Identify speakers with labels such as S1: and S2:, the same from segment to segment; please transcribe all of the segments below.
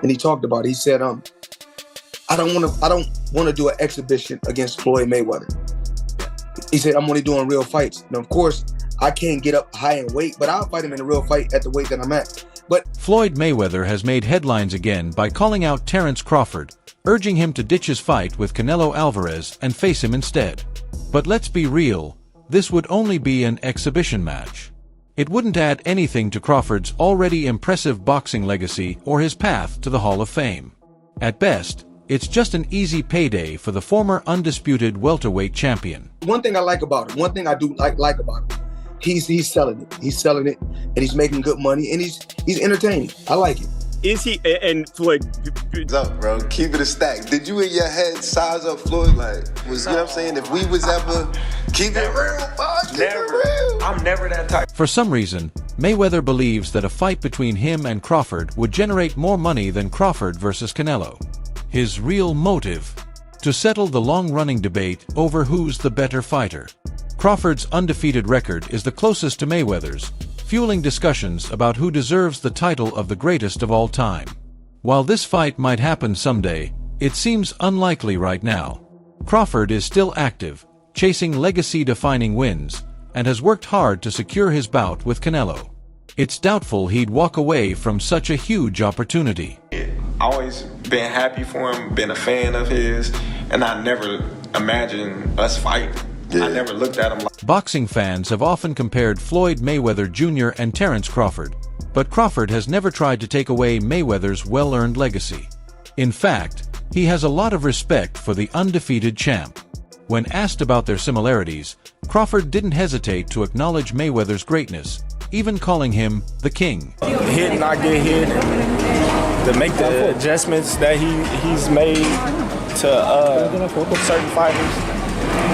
S1: and he talked about it. He said, I don't want to do an exhibition against Floyd Mayweather. He said, I'm only doing real fights. And of course, I can't get up high in weight, but I'll fight him in a real fight at the weight that I'm at. But
S2: Floyd Mayweather has made headlines again by calling out Terence Crawford, urging him to ditch his fight with Canelo Alvarez and face him instead. But let's be real, this would only be an exhibition match. It wouldn't add anything to Crawford's already impressive boxing legacy or his path to the Hall of Fame. At best, it's just an easy payday for the former undisputed welterweight champion.
S1: One thing I like about him, one thing I do like about him, he's selling it. He's selling it, and he's making good money, and he's entertaining. I like it.
S3: Is he, and Floyd...
S4: What's up, bro? Keep it a stack. Did you in your head size up Floyd? Like, you know what I'm saying? If we was ever... Keep it real, bud. Keep it real.
S3: I'm never that type.
S2: For some reason, Mayweather believes that a fight between him and Crawford would generate more money than Crawford versus Canelo. His real motive? To settle the long-running debate over who's the better fighter. Crawford's undefeated record is the closest to Mayweather's, fueling discussions about who deserves the title of the greatest of all time. While this fight might happen someday, it seems unlikely right now. Crawford is still active, chasing legacy-defining wins, and has worked hard to secure his bout with Canelo. It's doubtful he'd walk away from such a huge opportunity.
S5: Always been happy for him, been a fan of his, and I never imagined us fighting. I never looked at him like...
S2: Boxing fans have often compared Floyd Mayweather Jr. and Terence Crawford, but Crawford has never tried to take away Mayweather's well-earned legacy. In fact, he has a lot of respect for the undefeated champ. When asked about their similarities, Crawford didn't hesitate to acknowledge Mayweather's greatness, even calling him the king.
S6: Hit and not get hit, and to make the adjustments that he's made to certain fighters.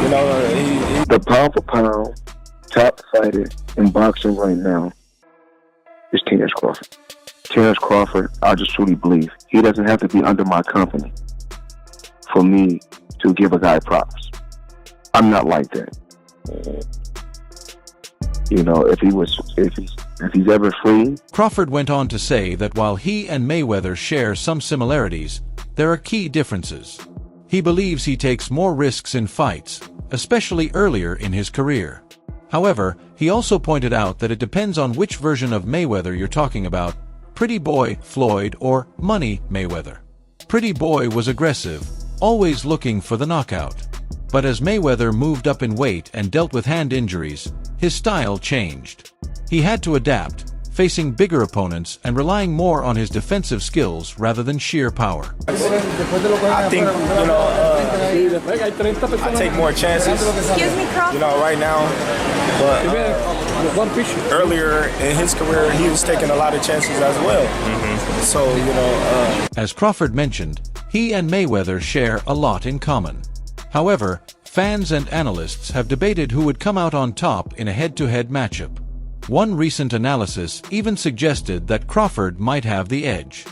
S6: You know,
S7: the pound for pound top fighter in boxing right now is Terence Crawford. Terence Crawford, I just truly believe he doesn't have to be under my company for me to give a guy props. I'm not like that. You know, if he's ever free.
S2: Crawford went on to say that while he and Mayweather share some similarities, there are key differences. He believes he takes more risks in fights, especially earlier in his career. However, he also pointed out that it depends on which version of Mayweather you're talking about, Pretty Boy Floyd or Money Mayweather. Pretty Boy was aggressive, always looking for the knockout. But as Mayweather moved up in weight and dealt with hand injuries, his style changed. He had to adapt, facing bigger opponents and relying more on his defensive skills rather than sheer power.
S6: I think, you know, I take more chances,
S8: Excuse me, Crawford.
S6: you know, right now. But earlier in his career, he was taking a lot of chances as well. So, you know...
S2: As Crawford mentioned, he and Mayweather share a lot in common. However, fans and analysts have debated who would come out on top in a head-to-head matchup. One recent analysis even suggested that Crawford might have the edge.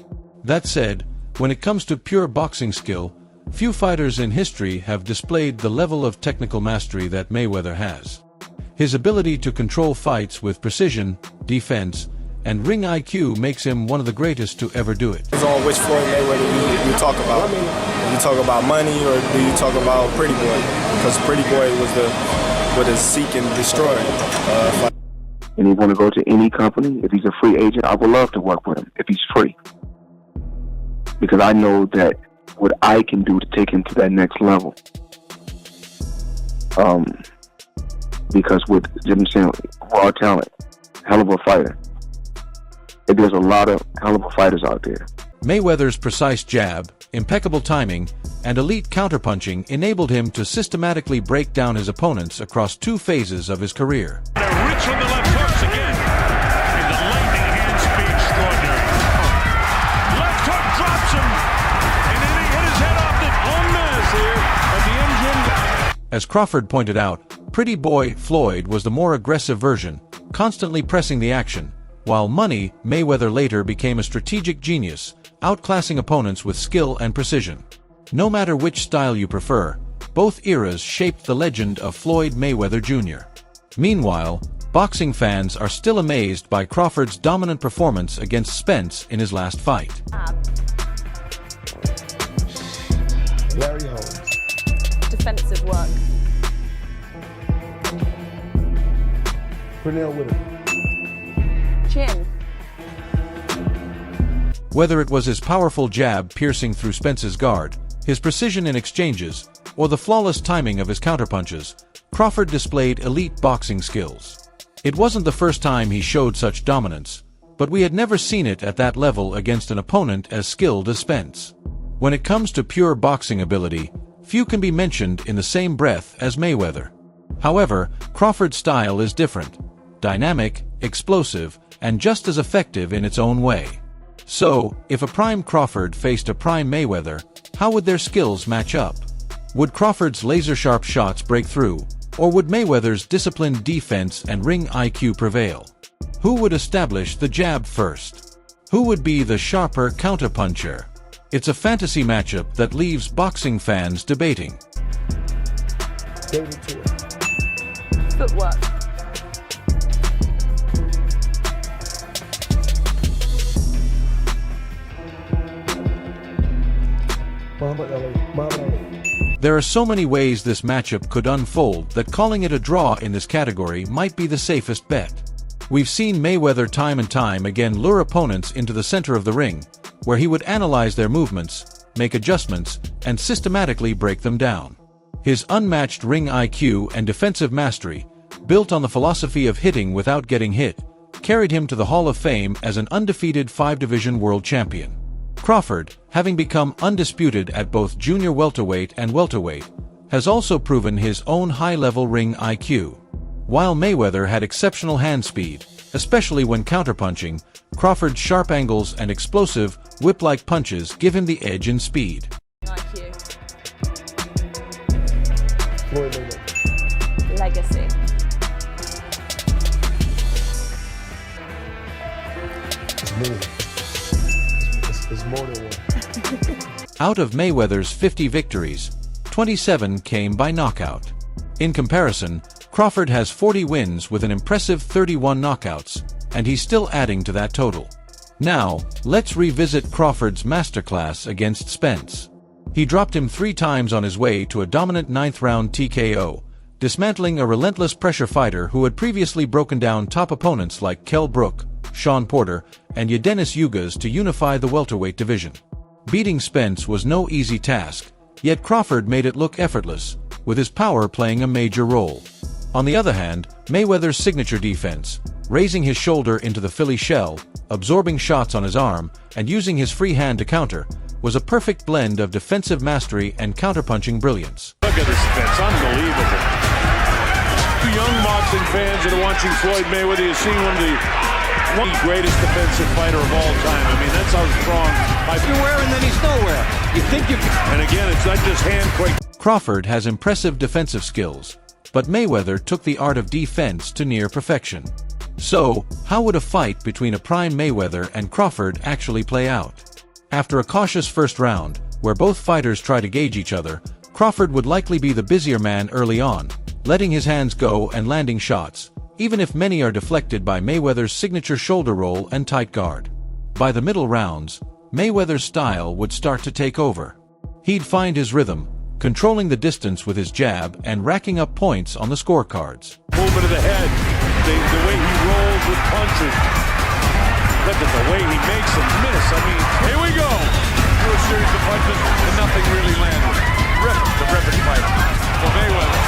S2: That said, when it comes to pure boxing skill, few fighters in history have displayed the level of technical mastery that Mayweather has. His ability to control fights with precision, defense, and ring IQ makes him one of the greatest to ever do it.
S6: It's on which Floyd Mayweather you talk about. Do you talk about Money or do you talk about Pretty Boy? Because Pretty Boy was the seek and destroy fight.
S7: And he's going to go to any company. If he's a free agent, I would love to work with him if he's free. Because I know that what I can do to take him to that next level. Because with Jim saying raw talent, hell of a fighter. And there's a lot of hell of a fighters out there.
S2: Mayweather's precise jab, impeccable timing, and elite counterpunching enabled him to systematically break down his opponents across two phases of his career.
S9: Rich on the left hooks again. And the lightning hand speed extraordinary. Left hook drops him. And then he hit his head off the Gomez here at the engine.
S2: As Crawford pointed out, Pretty Boy Floyd was the more aggressive version, constantly pressing the action, while Money Mayweather later became a strategic genius, outclassing opponents with skill and precision. No matter which style you prefer, both eras shaped the legend of Floyd Mayweather Jr. Meanwhile, boxing fans are still amazed by Crawford's dominant performance against Spence in his last fight.
S8: Larry Holmes.
S10: Defensive work.
S8: Pernell Whitaker.
S10: Chin.
S2: Whether it was his powerful jab piercing through Spence's guard, his precision in exchanges, or the flawless timing of his counterpunches, Crawford displayed elite boxing skills. It wasn't the first time he showed such dominance, but we had never seen it at that level against an opponent as skilled as Spence. When it comes to pure boxing ability, few can be mentioned in the same breath as Mayweather. However, Crawford's style is different, dynamic, explosive, and just as effective in its own way. So, if a prime Crawford faced a prime Mayweather, how would their skills match up? Would Crawford's laser-sharp shots break through, or would Mayweather's disciplined defense and ring IQ prevail? Who would establish the jab first? Who would be the sharper counterpuncher? It's a fantasy matchup that leaves boxing fans debating.
S10: Footwork.
S2: There are so many ways this matchup could unfold that calling it a draw in this category might be the safest bet. We've seen Mayweather time and time again lure opponents into the center of the ring, where he would analyze their movements, make adjustments, and systematically break them down. His unmatched ring IQ and defensive mastery, built on the philosophy of hitting without getting hit, carried him to the Hall of Fame as an undefeated 5-division world champion. Crawford, having become undisputed at both junior welterweight and welterweight, has also proven his own high-level ring IQ. While Mayweather had exceptional hand speed, especially when counterpunching, Crawford's sharp angles and explosive, whip-like punches give him the edge in speed.
S10: IQ.
S8: Floyd Mayweather.
S10: Legacy.
S8: It's more than one.
S2: Out of Mayweather's 50 victories, 27 came by knockout. In comparison, Crawford has 40 wins with an impressive 31 knockouts, and he's still adding to that total. Now, let's revisit Crawford's masterclass against Spence. He dropped him 3 times on his way to a dominant 9th-round TKO, dismantling a relentless pressure fighter who had previously broken down top opponents like Kell Brook, Sean Porter, and Yadenis Ugas to unify the welterweight division. Beating Spence was no easy task, yet Crawford made it look effortless, with his power playing a major role. On the other hand, Mayweather's signature defense, raising his shoulder into the Philly shell, absorbing shots on his arm, and using his free hand to counter, was a perfect blend of defensive mastery and counterpunching brilliance.
S9: Look at this Spence, unbelievable. You young boxing fans that are watching Floyd Mayweather, you've seen one of the greatest defensive fighter of all time. I mean, that's how strong. If you're wearing, then he's nowhere. You think you can. And again, it's not just hand quick.
S2: Crawford has impressive defensive skills, but Mayweather took the art of defense to near perfection. So, how would a fight between a prime Mayweather and Crawford actually play out? After a cautious first round, where both fighters try to gauge each other, Crawford would likely be the busier man early on, letting his hands go and landing shots, even if many are deflected by Mayweather's signature shoulder roll and tight guard. By the middle rounds, Mayweather's style would start to take over. He'd find his rhythm, controlling the distance with his jab and racking up points on the scorecards.
S9: Movement of the head, the way he rolls with punches. Look at the way he makes them miss. I mean, here we go. Through a series of punches and nothing really landed. Terrific fight for Mayweather.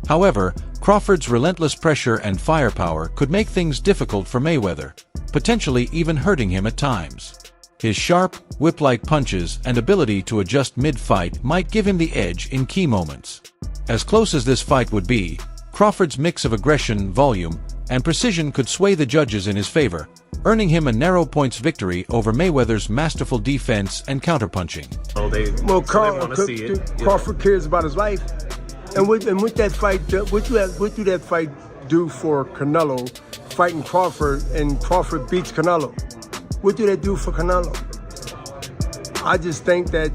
S2: However, Crawford's relentless pressure and firepower could make things difficult for Mayweather, potentially even hurting him at times. His sharp, whip-like punches and ability to adjust mid-fight might give him the edge in key moments. As close as this fight would be, Crawford's mix of aggression, volume, and precision could sway the judges in his favor, earning him a narrow points victory over Mayweather's masterful defense and counterpunching.
S8: Crawford cares about his life, and with that fight, what do that fight do for Canelo, fighting Crawford, and Crawford beats Canelo? What do that do for Canelo? I just think that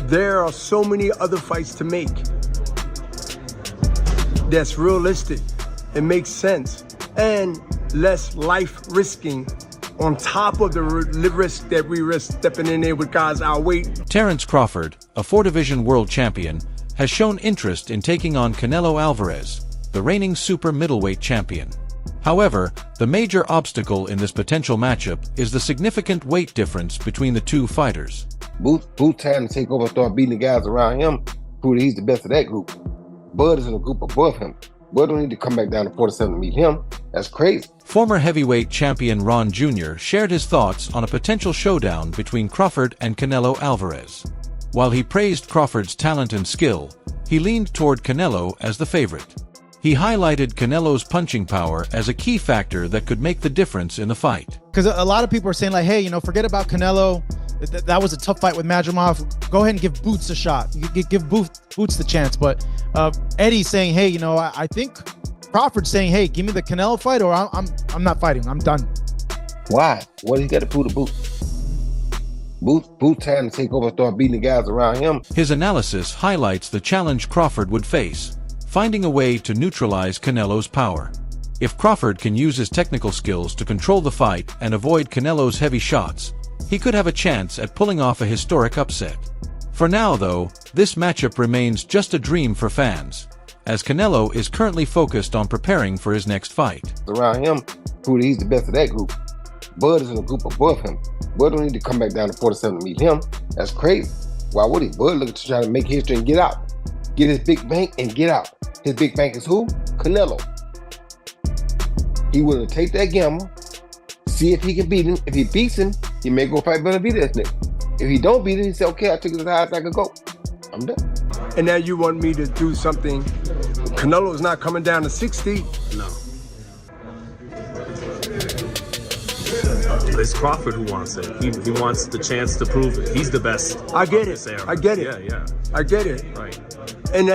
S8: there are so many other fights to make that's realistic, it makes sense, and less life risking on top of the risk that we risk stepping in there with guys our weight.
S2: Terence Crawford, a 4-division world champion, has shown interest in taking on Canelo Alvarez, the reigning super middleweight champion. However, the major obstacle in this potential matchup is the significant weight difference between the two fighters.
S11: Boot time to take over and start beating the guys around him, prove that he's the best of that group. Bud is in a group above him. Bud don't need to come back down to 47 to meet him. That's crazy.
S2: Former heavyweight champion Ron Jr. shared his thoughts on a potential showdown between Crawford and Canelo Alvarez. While he praised Crawford's talent and skill, he leaned toward Canelo as the favorite. He highlighted Canelo's punching power as a key factor that could make the difference in the fight.
S12: Because a lot of people are saying, like, hey, you know, forget about Canelo. That was a tough fight with Madrimov. Go ahead and give Boots a shot. Give Boots the chance. But Eddie's saying, hey, you know, I think Crawford's saying, hey, give me the Canelo fight or I'm not fighting. I'm done.
S11: Why? What do you got to prove to Boots? Boots time to take over and start beating the guys around him.
S2: His analysis highlights the challenge Crawford would face, finding a way to neutralize Canelo's power. If Crawford can use his technical skills to control the fight and avoid Canelo's heavy shots, he could have a chance at pulling off a historic upset. For now, though, this matchup remains just a dream for fans, as Canelo is currently focused on preparing for his next fight.
S11: Around him, prove that he's the best of that group. Bud is in a group above him. Bud don't need to come back down to 47 to meet him. That's crazy. Why would he? Bud looking to try to make history and get out. Get his big bank and get out. His big bank is who? Canelo. He willing to take that gamble, see if he can beat him. If he beats him, he may go fight Benavidez next. If he don't beat him, he say, okay, I took it as high as I could go. I'm done.
S8: And now you want me to do something. Canelo's not coming down to 60.
S13: No. It's Crawford who wants it. He wants the chance to prove it. He's the best.
S8: I get it. I get it.
S13: Yeah.
S8: I get it.
S13: Right.
S8: And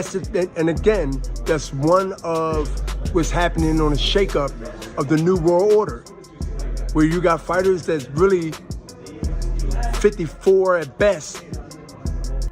S8: and again, that's one of what's happening on a shakeup of the new world order, where you got fighters that's really 54 at best.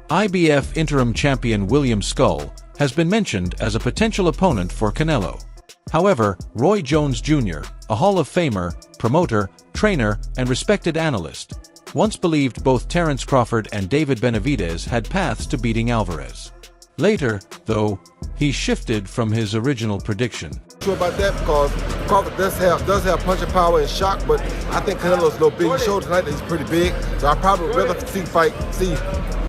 S2: IBF interim champion William Skull has been mentioned as a potential opponent for Canelo. However, Roy Jones Jr., a Hall of Famer, promoter, trainer, and respected analyst, once believed both Terence Crawford and David Benavidez had paths to beating Alvarez. Later, though, he shifted from his original prediction.
S14: Sure about that because Crawford does have punching power and shock, but I think Canelo's a little big. He showed tonight that he's pretty big, so I probably would rather see.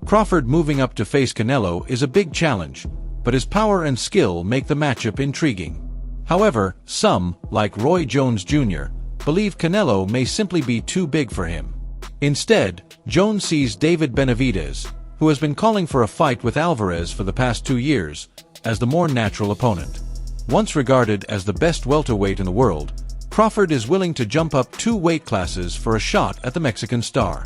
S2: Crawford moving up to face Canelo is a big challenge, but his power and skill make the matchup intriguing. However, some, like Roy Jones Jr., believe Canelo may simply be too big for him. Instead, Jones sees David Benavidez, who has been calling for a fight with Alvarez for the past 2 years, as the more natural opponent. Once regarded as the best welterweight in the world, Crawford is willing to jump up 2 weight classes for a shot at the Mexican star.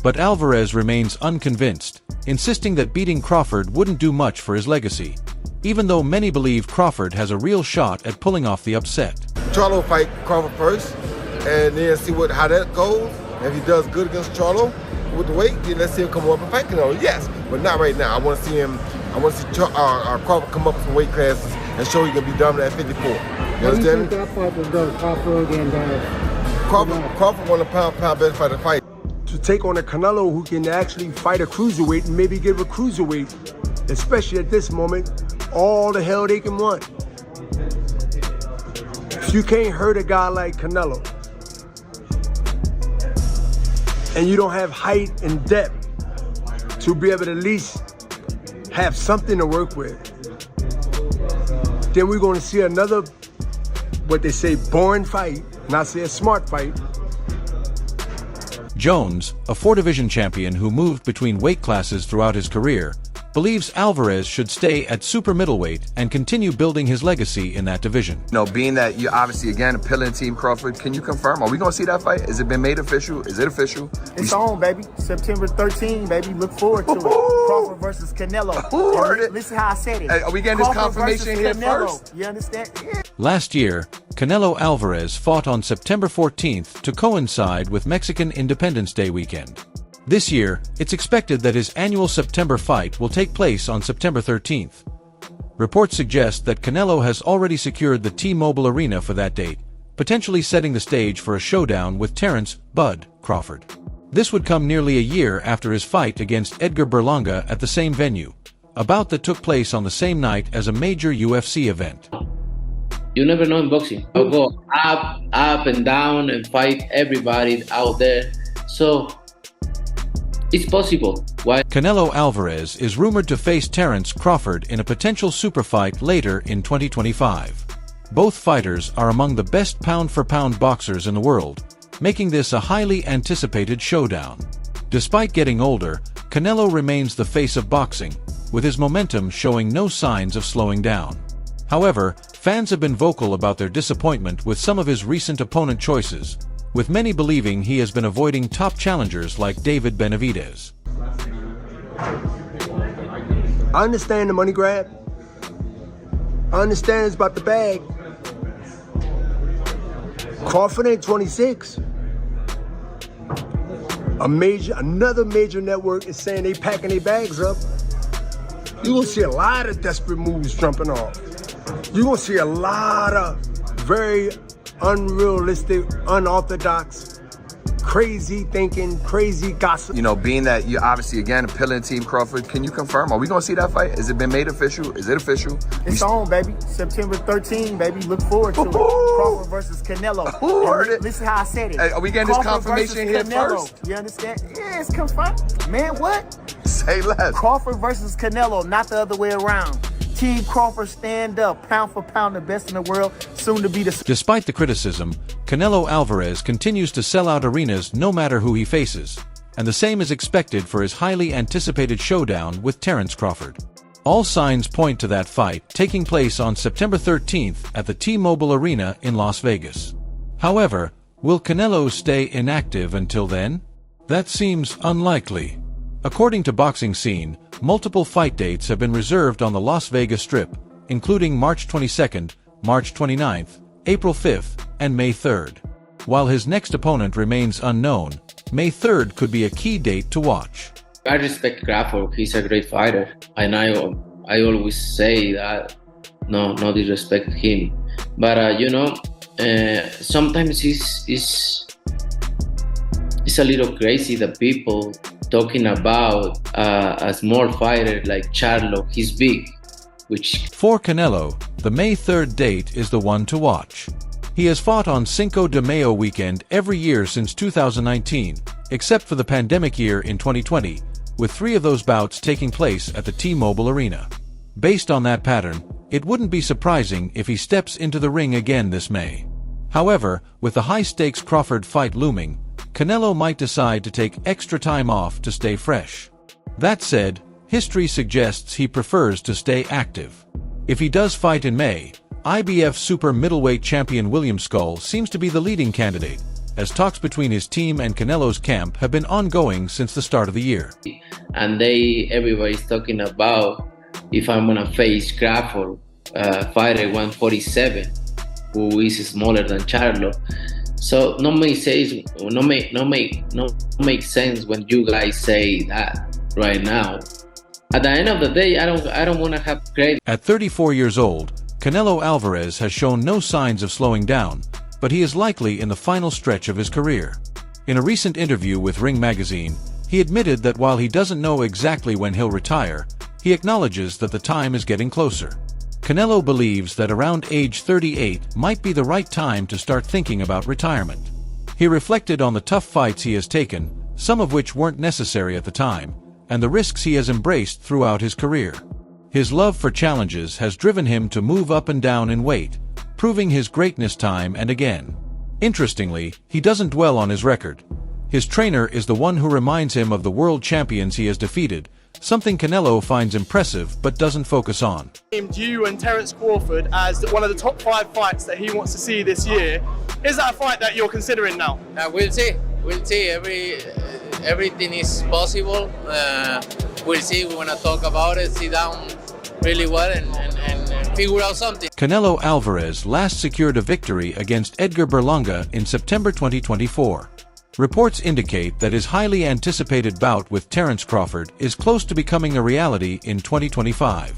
S2: But Alvarez remains unconvinced, insisting that beating Crawford wouldn't do much for his legacy, even though many believe Crawford has a real shot at pulling off the upset.
S14: Charlo fight Crawford first, and then see how that goes. If he does good against Charlo with the weight, then let's see him come up and fight Canelo. Yes, but not right now. I want to see Crawford come up with some weight classes and show he can be dominant at 54. You understand me?
S15: That fight will go Crawford and
S14: Crawford won a pound best fighter fight.
S8: To take on a Canelo who can actually fight a cruiserweight and maybe give a cruiserweight, especially at this moment, all the hell they can want. If you can't hurt a guy like Canelo, and you don't have height and depth to be able to at least have something to work with, then we're going to see another, what they say, boring fight, not say a smart fight.
S2: Jones, a 4-division champion who moved between weight classes throughout his career, believes Alvarez should stay at super middleweight and continue building his legacy in that division.
S16: You know, being that you're obviously, again, a pillar in Team Crawford, can you confirm? Are we going to see that fight? Has it been made official? Is it official?
S17: It's on, baby. September 13, baby. Look forward to it. Crawford versus Canelo.
S16: Who heard it?
S17: Listen how I said it.
S16: Hey, are we getting this confirmation here first?
S17: You understand? Yeah.
S2: Last year, Canelo Alvarez fought on September 14th to coincide with Mexican Independence Day weekend. This year, it's expected that his annual September fight will take place on September 13th. Reports suggest that Canelo has already secured the T-Mobile Arena for that date, potentially setting the stage for a showdown with Terence "Bud" Crawford. This would come nearly a year after his fight against Edgar Berlanga at the same venue, a bout that took place on the same night as a major UFC event.
S18: You never know in boxing. I'll go up and down and fight everybody out there. So it's possible. Why?
S2: Canelo Alvarez is rumored to face Terence Crawford in a potential super fight later in 2025. Both fighters are among the best pound-for-pound boxers in the world, making this a highly anticipated showdown. Despite getting older, Canelo remains the face of boxing, with his momentum showing no signs of slowing down. However, fans have been vocal about their disappointment with some of his recent opponent choices, with many believing he has been avoiding top challengers like David Benavidez.
S8: I understand the money grab. I understand it's about the bag. Crawford ain't 26. Another major network is saying they packing their bags up. You're gonna see a lot of desperate moves jumping off. You're gonna see a lot of very unrealistic, unorthodox, crazy thinking, crazy gossip.
S16: You know, being that you obviously, again, appealing team Crawford, can you confirm? Are we going to see that fight? Has it been made official? Is it official?
S17: It's on, baby. September 13, baby. Look forward to it. Crawford versus Canelo.
S16: Who heard it?
S17: Listen how I said it.
S16: Hey, are we getting
S17: Crawford
S16: this confirmation here
S17: Canelo.
S16: first?
S17: You understand? Yeah, it's confirmed. Man, what?
S16: Say less.
S17: Crawford versus Canelo, not the other way around. Team Crawford stand up, pound for pound, the best in the world, soon to be the...
S2: Despite the criticism, Canelo Alvarez continues to sell out arenas no matter who he faces, and the same is expected for his highly anticipated showdown with Terence Crawford. All signs point to that fight taking place on September 13th at the T-Mobile Arena in Las Vegas. However, will Canelo stay inactive until then? That seems unlikely. According to Boxing Scene, multiple fight dates have been reserved on the Las Vegas Strip, including March 22nd, March 29th, April 5th, and May 3rd. While his next opponent remains unknown, May 3rd could be a key date to watch.
S18: I respect Crawford. He's a great fighter, and I always say that. No disrespect him, but sometimes it's a little crazy that people talking about a small fighter like Charlo. He's big, which...
S2: For Canelo, the May 3rd date is the one to watch. He has fought on Cinco de Mayo weekend every year since 2019, except for the pandemic year in 2020, with 3 of those bouts taking place at the T-Mobile Arena. Based on that pattern, it wouldn't be surprising if he steps into the ring again this May. However, with the high-stakes Crawford fight looming, Canelo might decide to take extra time off to stay fresh. That said, history suggests he prefers to stay active. If he does fight in May, IBF super middleweight champion William Skull seems to be the leading candidate, as talks between his team and Canelo's camp have been ongoing since the start of the year.
S18: And everybody's talking about if I'm gonna face Crawford, fighter 147, who is smaller than Charlo. So no make sense when you guys say that right now. At the end of the day, I don't want to have credit.
S2: At 34 years old, Canelo Alvarez has shown no signs of slowing down, but he is likely in the final stretch of his career. In a recent interview with Ring magazine, he admitted that while he doesn't know exactly when he'll retire, he acknowledges that the time is getting closer. Canelo believes that around age 38 might be the right time to start thinking about retirement. He reflected on the tough fights he has taken, some of which weren't necessary at the time, and the risks he has embraced throughout his career. His love for challenges has driven him to move up and down in weight, proving his greatness time and again. Interestingly, he doesn't dwell on his record. His trainer is the one who reminds him of the world champions he has defeated, something Canelo finds impressive but doesn't focus on.
S19: Named you and Terence Crawford as one of the top 5 fights that he wants to see this year. Is that a fight that you're considering now?
S20: We'll see. We'll see. Everything is possible. We'll see. We want to talk about it, sit down really well and figure out something.
S2: Canelo Alvarez last secured a victory against Edgar Berlanga in September 2024. Reports indicate that his highly anticipated bout with Terence Crawford is close to becoming a reality in 2025.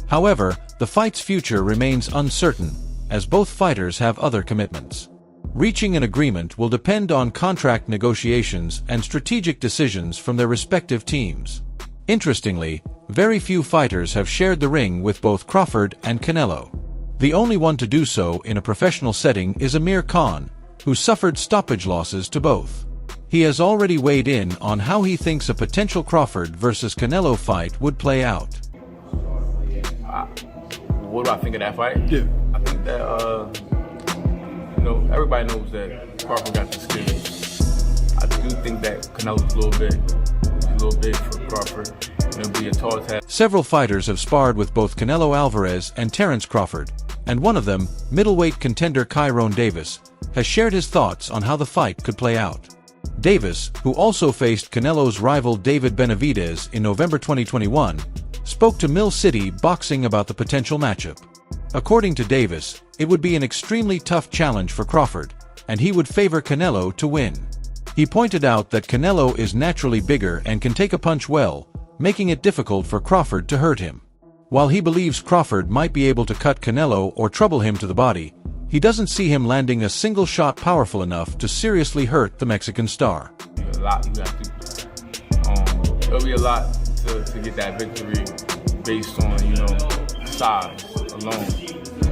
S2: However, the fight's future remains uncertain, as both fighters have other commitments. Reaching an agreement will depend on contract negotiations and strategic decisions from their respective teams. Interestingly, very few fighters have shared the ring with both Crawford and Canelo. The only one to do so in a professional setting is Amir Khan, who suffered stoppage losses to both. He has already weighed in on how he thinks a potential Crawford versus Canelo fight would play out.
S6: What do I think of that fight? Yeah. I think that, everybody knows that Crawford got the skill. I do think that Canelo's a little big for Crawford. It'll be a tall task.
S2: Several fighters have sparred with both Canelo Alvarez and Terence Crawford, and one of them, middleweight contender Kyrone Davis, has shared his thoughts on how the fight could play out. Davis, who also faced Canelo's rival David Benavidez in November 2021, spoke to Mill City Boxing about the potential matchup. According to Davis, it would be an extremely tough challenge for Crawford, and he would favor Canelo to win. He pointed out that Canelo is naturally bigger and can take a punch well, making it difficult for Crawford to hurt him. While he believes Crawford might be able to cut Canelo or trouble him to the body, he doesn't see him landing a single shot powerful enough to seriously hurt the Mexican star.
S6: A lot you have to. It'll be a lot to get that victory based on, size alone.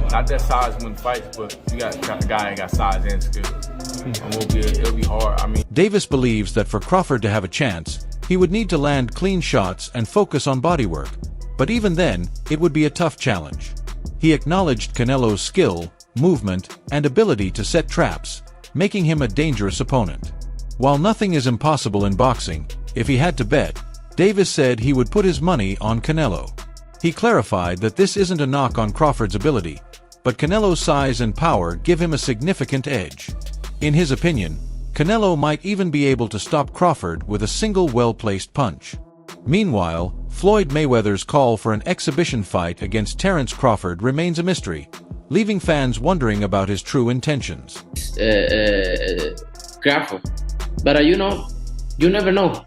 S6: Not that size wins fights, but you got a guy that got size and skill. It'll be hard.
S2: Davis believes that for Crawford to have a chance, he would need to land clean shots and focus on bodywork, but even then, it would be a tough challenge. He acknowledged Canelo's skill, movement, and ability to set traps, making him a dangerous opponent. While nothing is impossible in boxing, if he had to bet, Davis said he would put his money on Canelo. He clarified that this isn't a knock on Crawford's ability, but Canelo's size and power give him a significant edge. In his opinion, Canelo might even be able to stop Crawford with a single well-placed punch. Meanwhile, Floyd Mayweather's call for an exhibition fight against Terence Crawford remains a mystery, leaving fans wondering about his true intentions.
S18: Crawford. But you never know.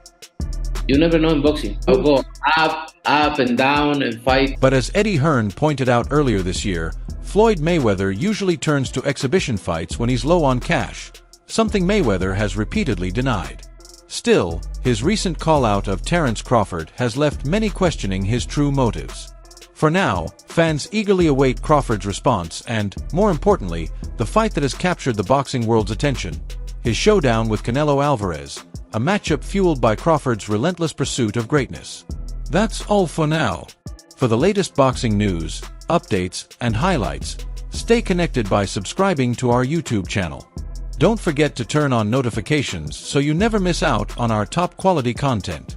S18: You never know in boxing. I'll go up and down and fight.
S2: But as Eddie Hearn pointed out earlier this year, Floyd Mayweather usually turns to exhibition fights when he's low on cash, something Mayweather has repeatedly denied. Still, his recent call-out of Terence Crawford has left many questioning his true motives. For now, fans eagerly await Crawford's response and, more importantly, the fight that has captured the boxing world's attention, his showdown with Canelo Alvarez, a matchup fueled by Crawford's relentless pursuit of greatness. That's all for now. For the latest boxing news, updates, and highlights, stay connected by subscribing to our YouTube channel. Don't forget to turn on notifications so you never miss out on our top quality content.